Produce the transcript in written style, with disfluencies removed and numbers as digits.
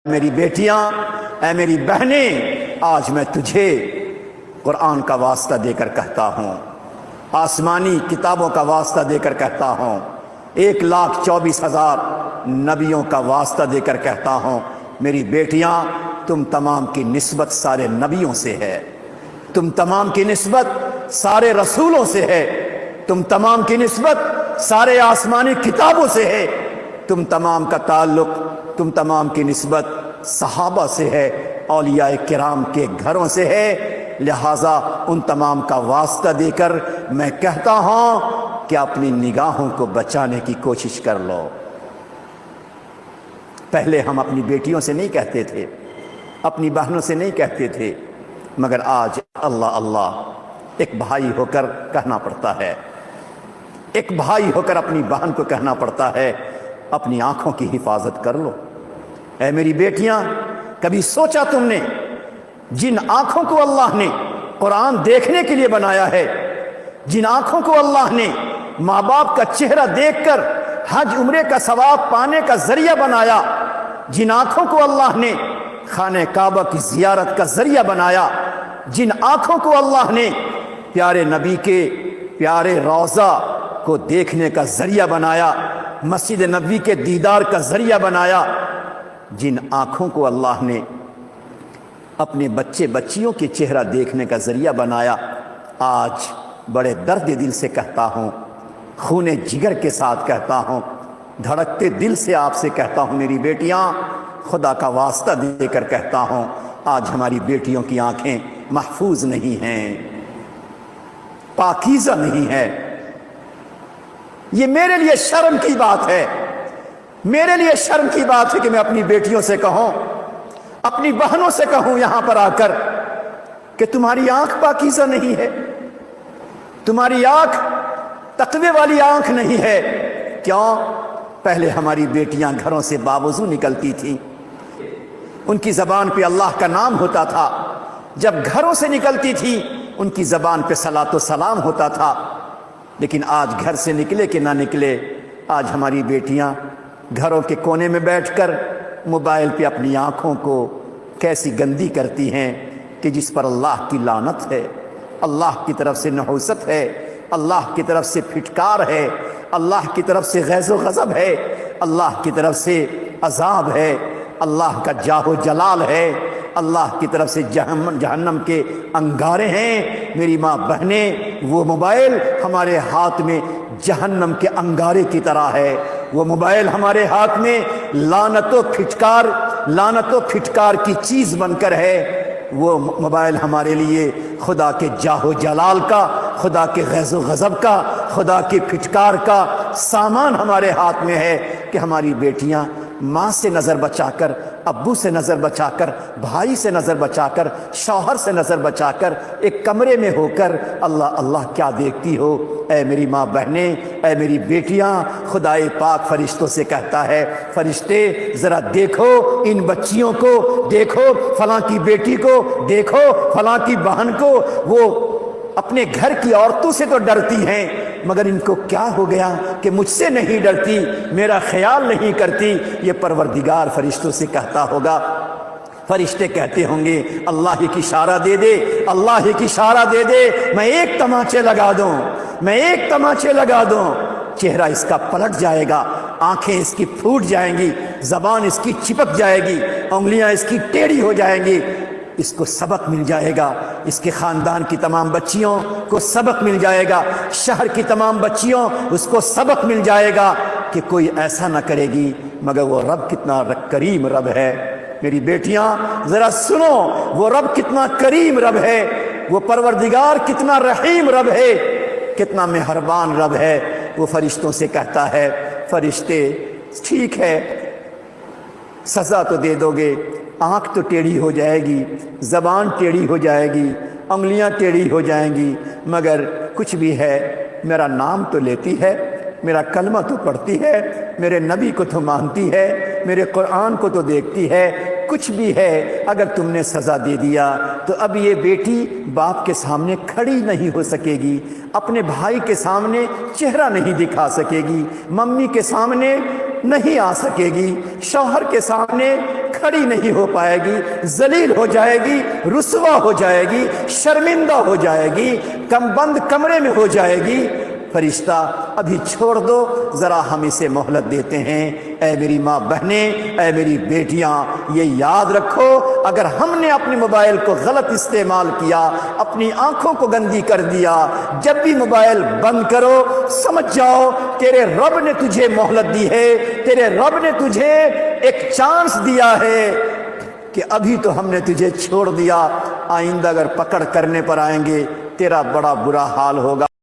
میری بیٹیاں، اے میری بہنیں، آج میں تجھے قرآن کا واسطہ دے کر کہتا ہوں، آسمانی کتابوں کا واسطہ دے کر کہتا ہوں، 1,24,000 نبیوں کا واسطہ دے کر کہتا ہوں، میری بیٹیاں، تم تمام کی نسبت سارے نبیوں سے ہے، تم تمام کی نسبت سارے رسولوں سے ہے، تم تمام کی نسبت سارے آسمانی کتابوں سے ہے، تم تمام کا تعلق، تم تمام کی نسبت صحابہ سے ہے، اولیاء کرام کے گھروں سے ہے، لہٰذا ان تمام کا واسطہ دے کر میں کہتا ہوں کہ اپنی نگاہوں کو بچانے کی کوشش کر لو۔ پہلے ہم اپنی بیٹیوں سے نہیں کہتے تھے، اپنی بہنوں سے نہیں کہتے تھے، مگر آج اللہ اللہ ایک بھائی ہو کر کہنا پڑتا ہے، ایک بھائی ہو کر اپنی بہن کو کہنا پڑتا ہے، اپنی آنکھوں کی حفاظت کر لو۔ اے میری بیٹیاں، کبھی سوچا تم نے جن آنکھوں کو اللہ نے قرآن دیکھنے کے لیے بنایا ہے، جن آنکھوں کو اللہ نے ماں باپ کا چہرہ دیکھ کر حج عمرے کا ثواب پانے کا ذریعہ بنایا، جن آنکھوں کو اللہ نے خانہ کعبہ کی زیارت کا ذریعہ بنایا، جن آنکھوں کو اللہ نے پیارے نبی کے پیارے روضہ کو دیکھنے کا ذریعہ بنایا، مسجد نبوی کے دیدار کا ذریعہ بنایا، جن آنکھوں کو اللہ نے اپنے بچے بچیوں کے چہرہ دیکھنے کا ذریعہ بنایا، آج بڑے درد دل سے کہتا ہوں، خون جگر کے ساتھ کہتا ہوں، دھڑکتے دل سے آپ سے کہتا ہوں، میری بیٹیاں، خدا کا واسطہ دے کر کہتا ہوں، آج ہماری بیٹیوں کی آنکھیں محفوظ نہیں ہیں، پاکیزہ نہیں ہے۔ یہ میرے لیے شرم کی بات ہے، میرے لیے شرم کی بات ہے کہ میں اپنی بیٹیوں سے کہوں، اپنی بہنوں سے کہوں یہاں پر آ کر کہ تمہاری آنکھ پاکیزہ نہیں ہے، تمہاری آنکھ تقوی والی آنکھ نہیں ہے۔ کیوں؟ پہلے ہماری بیٹیاں گھروں سے باوضو نکلتی تھیں، ان کی زبان پہ اللہ کا نام ہوتا تھا، جب گھروں سے نکلتی تھی ان کی زبان پہ صلاۃ و سلام ہوتا تھا، لیکن آج گھر سے نکلے کہ نہ نکلے، آج ہماری بیٹیاں گھروں کے کونے میں بیٹھ کر موبائل پہ اپنی آنکھوں کو کیسی گندی کرتی ہیں کہ جس پر اللہ کی لعنت ہے، اللہ کی طرف سے نحوست ہے، اللہ کی طرف سے پھٹکار ہے، اللہ کی طرف سے غیظ و غضب ہے، اللہ کی طرف سے عذاب ہے، اللہ کا جاہ و جلال ہے، اللہ کی طرف سے جہنم کے انگارے ہیں۔ میری ماں بہنیں، وہ موبائل ہمارے ہاتھ میں جہنم کے انگارے کی طرح ہے، وہ موبائل ہمارے ہاتھ میں لعنت و پھٹکار کی چیز بن کر ہے، وہ موبائل ہمارے لیے خدا کے جاہ و جلال کا، خدا کے غیظ و غضب کا، خدا کے پھٹکار کا سامان ہمارے ہاتھ میں ہے کہ ہماری بیٹیاں ماں سے نظر بچا کر، ابو سے نظر بچا کر، بھائی سے نظر بچا کر، شوہر سے نظر بچا کر ایک کمرے میں ہو کر اللہ اللہ کیا دیکھتی ہو۔ اے میری ماں بہنیں، اے میری بیٹیاں، خدائے پاک فرشتوں سے کہتا ہے، فرشتے ذرا دیکھو ان بچیوں کو، دیکھو فلاں کی بیٹی کو، دیکھو فلاں کی بہن کو، وہ اپنے گھر کی عورتوں سے تو ڈرتی ہیں، مگر ان کو کیا ہو گیا کہ مجھ سے نہیں ڈرتی، میرا خیال نہیں کرتی۔ یہ پروردگار فرشتوں سے کہتا ہوگا، فرشتے کہتے ہوں گے، اللہ ہی کی اشارہ دے دے، اللہ ہی کی اشارہ دے دے، میں ایک تماچے لگا دوں، میں ایک تماچے لگا دوں، چہرہ اس کا پلٹ جائے گا، آنکھیں اس کی پھوٹ جائیں گی، زبان اس کی چپک جائے گی، انگلیاں اس کی ٹیڑھی ہو جائیں گی، اس کو سبق مل جائے گا، اس کے خاندان کی تمام بچیوں کو سبق مل جائے گا، شہر کی تمام بچیوں اس کو سبق مل جائے گا کہ کوئی ایسا نہ کرے گی، مگر وہ رب کتنا کریم رب ہے۔ میری بیٹیاں ذرا سنو، وہ رب کتنا کریم رب ہے، وہ پروردگار کتنا رحیم رب ہے، کتنا مہربان رب ہے۔ وہ فرشتوں سے کہتا ہے، فرشتے ٹھیک ہے سزا تو دے دو گے، آنکھ تو ٹیڑھی ہو جائے گی، زبان ٹیڑھی ہو جائے گی، انگلیاں ٹیڑھی ہو جائیں گی، مگر کچھ بھی ہے میرا نام تو لیتی ہے، میرا کلمہ تو پڑھتی ہے، میرے نبی کو تو مانتی ہے، میرے قرآن کو تو دیکھتی ہے، کچھ بھی ہے اگر تم نے سزا دے دیا تو اب یہ بیٹی باپ کے سامنے کھڑی نہیں ہو سکے گی، اپنے بھائی کے سامنے چہرہ نہیں دکھا سکے گی، ممی کے سامنے نہیں آ سکے گی، شوہر کے سامنے کھڑی نہیں ہو پائے گی، ذلیل ہو جائے گی، رسوا ہو جائے گی، شرمندہ ہو جائے گی، کم بند کمرے میں ہو جائے گی۔ فرشتہ ابھی چھوڑ دو، ذرا ہم اسے مہلت دیتے ہیں۔ اے میری ماں بہنیں، اے میری بیٹیاں، یہ یاد رکھو اگر ہم نے اپنے موبائل کو غلط استعمال کیا، اپنی آنکھوں کو گندی کر دیا، جب بھی موبائل بند کرو سمجھ جاؤ تیرے رب نے تجھے مہلت دی ہے، تیرے رب نے تجھے ایک چانس دیا ہے کہ ابھی تو ہم نے تجھے چھوڑ دیا، آئندہ اگر پکڑ کرنے پر آئیں گے تیرا بڑا برا حال ہوگا۔